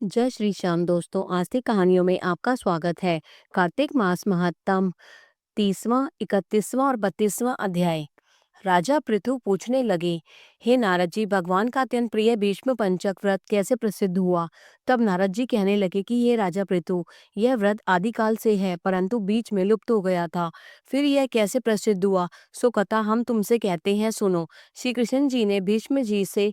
जय श्री श्याम दोस्तों, आस्तिक कहानियों में आपका स्वागत है। कार्तिक मास महत्तम 30वां, 31वां और 32वां अध्याय। राजा पृथु पूछने लगे, हे नारद जी, भगवान का अत्यंत प्रिय भीष्म पंचक व्रत कैसे प्रसिद्ध हुआ? तब नारद जी कहने लगे कि ये राजा पृथु, यह व्रत आदिकाल से है, परंतु बीच में लुप्त हो गया था। फिर यह कैसे प्रसिद्ध हुआ, सो कथा हम तुमसे कहते हैं, सुनो। श्री कृष्ण जी ने भीष्म जी से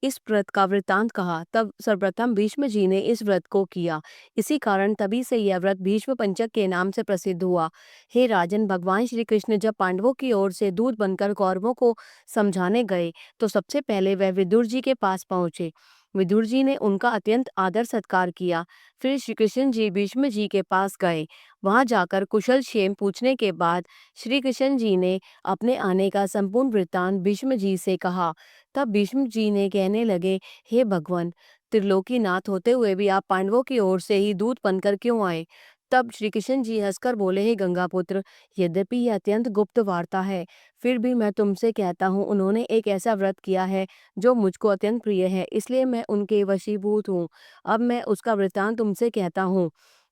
इस व्रत का वृतांत कहा। तब सर्वप्रथम भीष्म जी ने इस व्रत को किया। इसी कारण तभी से यह व्रत भीष्म पंचक के नाम से प्रसिद्ध हुआ। हे राजन, भगवान श्री कृष्ण जब पांडवों की ओर से दूत बनकर कौरवों को समझाने गए, तो सबसे पहले वह विदुर जी के पास पहुंचे। विदुर जी ने उनका अत्यंत आदर सत्कार किया। फिर श्री कृष्ण जी भीष्म जी के पास गए। वहां जाकर कुशल क्षेम पूछने के बाद श्री कृष्ण जी ने अपने आने का संपूर्ण वृत्तांत भीष्म जी से कहा। तब भीष्म जी ने कहने लगे, हे भगवान, त्रिलोकीनाथ होते हुए भी आप पांडवों की ओर से ही दूत बनकर क्यों आए? तब श्री कृष्ण जी हंसकर बोले, हे गंगापुत्र, यद्यपि यह अत्यंत गुप्त वार्ता है, फिर भी मैं तुमसे कहता हूँ, उन्होंने एक ऐसा व्रत किया है जो मुझको अत्यंत प्रिय है, इसलिए मैं उनके वशीभूत हूँ। अब मैं उसका वृतांत तुमसे कहता हूँ।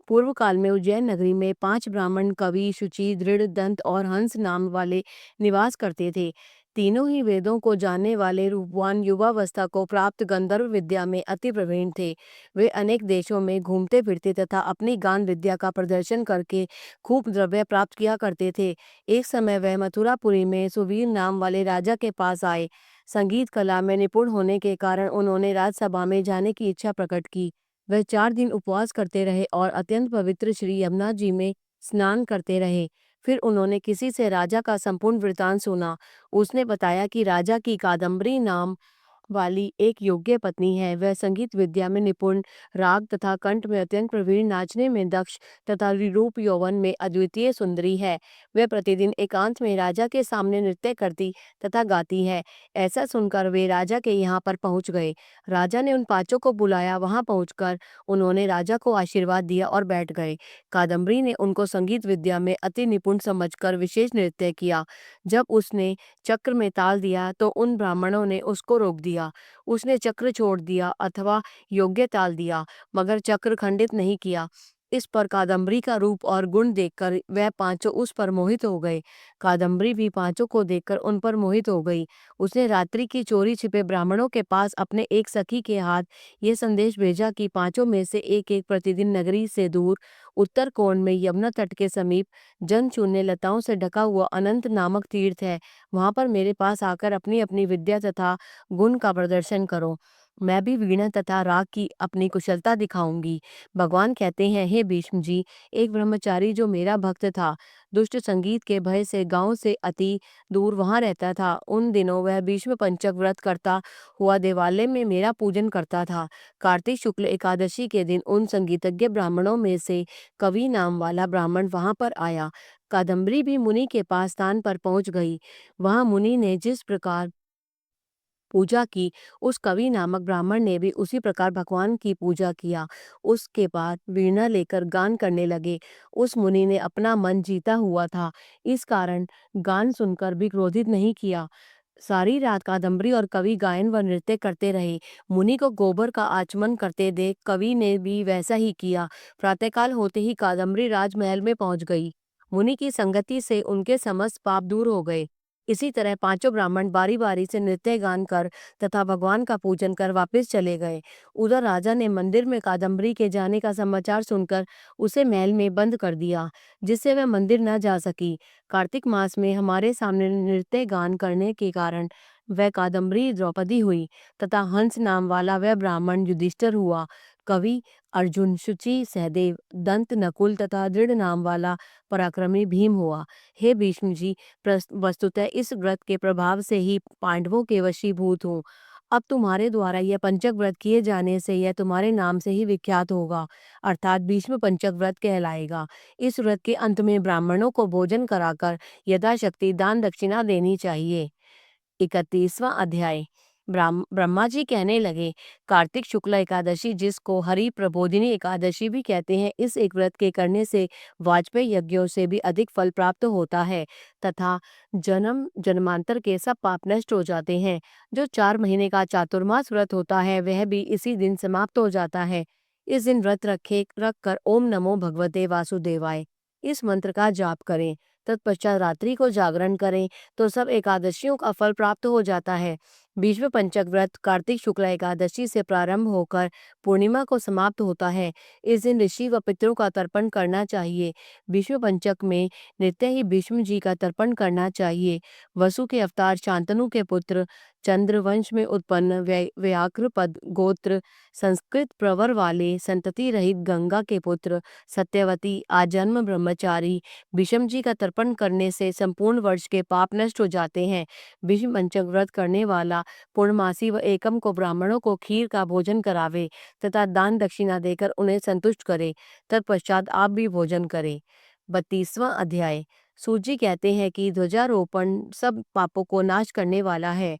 पूर्व काल में उज्जैन नगरी में 5 ब्राह्मण कवि, शुचि, दृढ़, दंत और हंस नाम वाले निवास करते थे। तीनों ही वेदों को जानने वाले रूपवान, युवावस्था को प्राप्त, गंधर्व विद्या में अति प्रवीण थे। वे अनेक देशों में घूमते फिरते तथा अपनी गान विद्या का प्रदर्शन करके खूब द्रव्य प्राप्त किया करते थे। एक समय वह मथुरापुरी में सुवीर नाम वाले राजा के पास आए। संगीत कला में निपुण होने के कारण उन्होंने राजसभा में जाने की इच्छा प्रकट की। वह 4 दिन उपवास करते रहे और अत्यंत पवित्र श्री यमुना जी में स्नान करते रहे। फिर उन्होंने किसी से राजा का संपूर्ण वृतांत सुना। उसने बताया कि राजा की कादम्बरी नाम वाली एक योग्य पत्नी है। वह संगीत विद्या में निपुण, राग तथा कंठ में अत्यंत प्रवीण, नाचने में दक्ष तथा रूप यौवन में अद्वितीय सुंदरी है। वह प्रतिदिन एकांत में राजा के सामने नृत्य करती तथा गाती है। ऐसा सुनकर वे राजा के यहाँ पर पहुंच गए। राजा ने उन पांचों को बुलाया। वहां पहुंचकर उन्होंने राजा को आशीर्वाद दिया और बैठ गए। कादम्बरी ने उनको संगीत विद्या में अति निपुण समझकर विशेष नृत्य किया। जब उसने चक्र में ताल दिया तो उन ब्राह्मणों ने उसको रोक दिया। उसने चक्र छोड़ दिया अथवा योग्य ताल दिया, मगर चक्र खंडित नहीं किया। इस पर कादम्बरी का रूप और गुण देखकर वह पांचों उस पर मोहित हो गए। कादम्बरी भी पांचों को देखकर उन पर मोहित हो गई। उसने रात्रि की चोरी छिपे ब्राह्मणों के पास अपने एक सखी के हाथ ये संदेश भेजा कि पांचों में से एक एक प्रतिदिन नगरी से दूर उत्तर कोण में यमुना तट के समीप जन शून्य लताओं से ढका हुआ अनंत नामक तीर्थ है। वहां पर मेरे पास आकर अपनी अपनी विद्या तथा गुण का प्रदर्शन करो। मैं भी वीणा तथा राग की अपनी कुशलता दिखाऊंगी। भगवान कहते हैं, हे भीष्म जी, एक ब्रह्मचारी जो मेरा भक्त था, दुष्ट संगीत के भय से गांव से अति दूर वहां रहता था। उन दिनों वह भीष्म पंचक व्रत करता हुआ देवालय में मेरा पूजन करता था। कार्तिक शुक्ल एकादशी के दिन उन संगीतज्ञ ब्राह्मणों में से कवि नाम वाला ब्राह्मण वहां पर आया। कादम्बरी भी मुनि के पास स्थान पर पहुंच गई। वहां मुनि ने जिस प्रकार पूजा की, उस कवि नामक ब्राह्मण ने भी उसी प्रकार भगवान की पूजा किया। उसके बाद वीणा लेकर गान करने लगे। उस मुनि ने अपना मन जीता हुआ था, इस कारण गान सुनकर भी क्रोधित नहीं किया। सारी रात कादम्बरी और कवि गायन व नृत्य करते रहे। मुनि को गोबर का आचमन करते देख कवि ने भी वैसा ही किया। प्रातःकाल होते ही कादम्बरी राजमहल में पहुंच गई। मुनि की संगति से उनके समस्त पाप दूर हो गए। इसी तरह पांचों ब्राह्मण बारी बारी से नृत्य गान कर तथा भगवान का पूजन कर वापस चले गए। उधर राजा ने मंदिर में कादम्बरी के जाने का समाचार सुनकर उसे महल में बंद कर दिया, जिससे वह मंदिर न जा सकी। कार्तिक मास में हमारे सामने नृत्य गान करने के कारण वह कादम्बरी द्रौपदी हुई तथा हंस नाम वाला वह ब्राह्मण युधिष्ठिर हुआ। कवि अर्जुन, शुचि सहदेव, दंत नकुल तथा दृढ़ नाम वाला पराक्रमी भीम हुआ। हे भीष्म जी, वस्तुतः इस व्रत के प्रभाव से ही पांडवों के वशीभूत हूँ। अब तुम्हारे द्वारा यह पंचक व्रत किए जाने से यह तुम्हारे नाम से ही विख्यात होगा, अर्थात भीष्म पंचक व्रत कहलाएगा। इस व्रत के अंत में ब्राह्मणों को भोजन कराकर यथाशक्ति दान दक्षिणा देनी चाहिए। 31वां अध्याय। ब्रह्मा जी कहने लगे, कार्तिक शुक्ल एकादशी, जिसको हरि प्रबोधिनी एकादशी भी कहते हैं, इस एक व्रत के करने से वाजपेयी यज्ञों से भी अधिक फल प्राप्त होता है तथा जन्म जन्मांतर के सब पाप नष्ट हो जाते हैं। जो 4 महीने का चातुर्मास व्रत होता है, वह भी इसी दिन समाप्त हो जाता है। इस दिन व्रत रखकर ओम नमो भगवते वासुदेवाय इस मंत्र का जाप करें। तत्पश्चात रात्रि को जागरण करें तो सब एकादशियों का फल प्राप्त हो जाता है। भीष्म पंचक व्रत कार्तिक शुक्ल एकादशी से प्रारंभ होकर पूर्णिमा को समाप्त होता है। इस दिन ऋषि व पितरों का तर्पण करना चाहिए। भीष्म पंचक में नित्य ही भीष्म जी का तर्पण करना चाहिए। वसु के अवतार शांतनु के पुत्र चंद्रवंश में उत्पन्न व्याघ्रपद गोत्र संस्कृत प्रवर वाले संतति रहित गंगा के पुत्र सत्यवती आजन्म ब्रह्मचारी भीष्म जी का तर्पण करने से संपूर्ण वर्ष के पाप नष्ट हो जाते हैं। भीष्म पंचक व्रत करने वाला पूर्णमासी व एकम को ब्राह्मणों को खीर का भोजन करावे तथा दान दक्षिणा देकर उन्हें संतुष्ट करे। तत्पश्चात आप भी भोजन करें। 32वां अध्याय। सूत जी कहते हैं कि ध्वजारोपण सब पापों को नाश करने वाला है।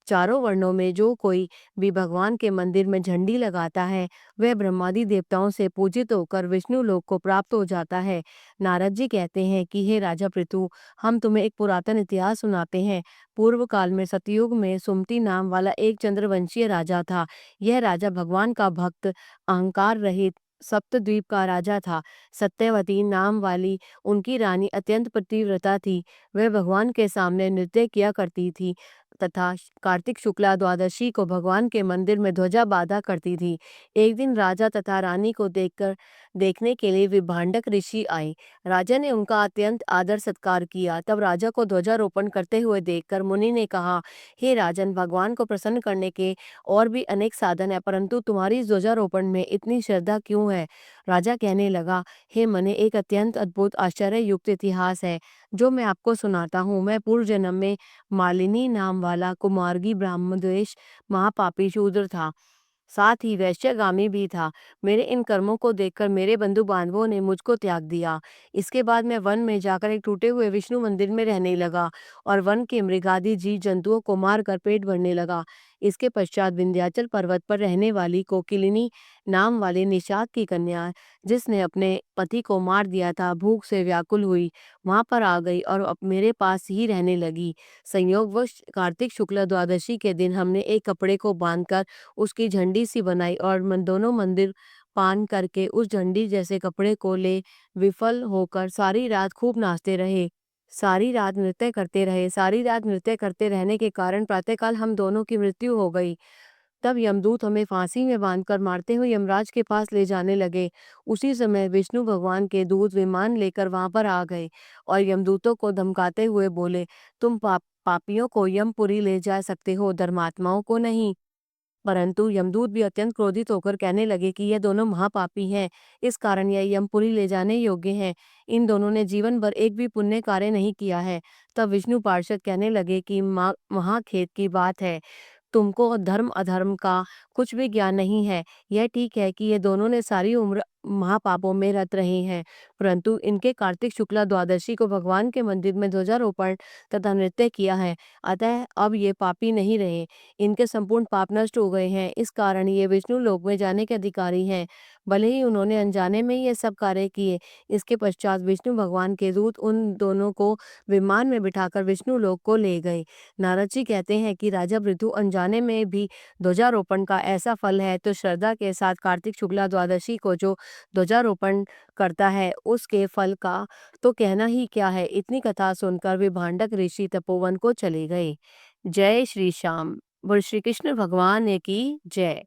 चारों वर्णों में जो कोई भी भगवान के मंदिर में झंडी लगाता है वह ब्रह्मादि देवताओं से पूजित होकर विष्णु लोक को प्राप्त हो जाता है। नारद जी कहते हैं कि हे राजा पृथु, हम तुम्हें एक पुरातन इतिहास सुनाते हैं। पूर्व काल में सतयुग में सुमति नाम वाला एक चंद्रवंशीय राजा था। यह राजा भगवान का भक्त, अहंकार रहित सप्तद्वीप का राजा था। सत्यवती नाम वाली उनकी रानी अत्यंत पतिव्रता थी। वह भगवान के सामने नृत्य किया करती थी तथा कार्तिक शुक्ला द्वादशी को भगवान के मंदिर में ध्वजा बांधा करती थी। एक दिन राजा तथा रानी को देखने के लिए विभांडक ऋषि आए। राजा ने उनका अत्यंत आदर सत्कार किया। तब राजा को ध्वजारोपण करते हुए देखकर मुनि ने कहा, हे राजन, भगवान को प्रसन्न करने के और भी अनेक साधन है, परंतु तुम्हारी इस ध्वजारोपण में इतनी श्रद्धा क्यों है? राजा कहने लगा, हे मने, एक अत्यंत अद्भुत आश्चर्य युक्त इतिहास है जो मैं आपको सुनाता हूँ। मैं पूर्व जन्म में मालिनी नाम वाला कुमार्गी ब्राह्मद्वेष महापापी शूद्र था, साथ ही वैश्यगामी भी था। मेरे इन कर्मों को देखकर मेरे बंधु बांधवों ने मुझको त्याग दिया। इसके बाद मैं वन में जाकर एक टूटे हुए विष्णु मंदिर में रहने लगा और वन के मृगादि जीव जंतुओं को मारकर पेट भरने लगा। इसके पश्चात विंध्याचल पर्वत पर रहने वाली कोकिलिनी नाम वाली निषाद की कन्या, जिसने अपने पति को मार दिया था, भूख से व्याकुल हुई, वहां पर आ गई और अब मेरे पास ही रहने लगी। संयोगवश कार्तिक शुक्ल द्वादशी के दिन हमने एक कपड़े को बांधकर उसकी झंडी सी बनाई और दोनों मंदिर पान करके उस झंडी जैसे कपड़े को ले विफल होकर सारी रात खूब नाचते रहे। सारी रात नृत्य करते रहे। सारी रात नृत्य करते रहने के कारण प्रातःकाल हम दोनों की मृत्यु हो गई। तब यमदूत हमें फांसी में बांधकर मारते हुए यमराज के पास ले जाने लगे। उसी समय विष्णु भगवान के दूत विमान लेकर वहां पर आ गए और यमदूतों को धमकाते हुए बोले, तुम पापियों को यमपुरी ले जा सकते हो, धर्मात्माओं को नहीं। परंतु यमदूत भी अत्यंत क्रोधित होकर कहने लगे कि यह दोनों महापापी हैं, इस कारण यह यमपुरी ले जाने योग्य हैं। इन दोनों ने जीवन भर एक भी पुण्य कार्य नहीं किया है। तब विष्णु पार्षद कहने लगे कि महाखेद की बात है, तुमको धर्म अधर्म का कुछ भी ज्ञान नहीं है। यह ठीक है कि ये दोनों ने सारी उम्र महापापों में रत रहे हैं, परंतु इनके कार्तिक शुक्ला द्वादशी को भगवान के मंदिर में ध्वजारोपण तथा नृत्य किया है, अतः अब ये पापी नहीं रहे। इनके संपूर्ण पाप नष्ट हो गए हैं, इस कारण ये विष्णु लोक में जाने के अधिकारी हैं। भले ही उन्होंने अनजाने में ये सब कार्य किए। इसके पश्चात विष्णु भगवान के दूत उन दोनों को विमान में बिठाकर विष्णु लोक को ले गए। नारद जी कहते हैं कि राजा पृथु, अनजाने में भी ध्वजारोपण का ऐसा फल है, तो श्रद्धा के साथ कार्तिक शुक्ला द्वादशी को जो ध्वजारोपण करता है उसके फल का तो कहना ही क्या है। इतनी कथा सुनकर विभांडक ऋषि तपोवन को चले गए। जय श्री श्याम। बोल श्री कृष्ण भगवान की जय।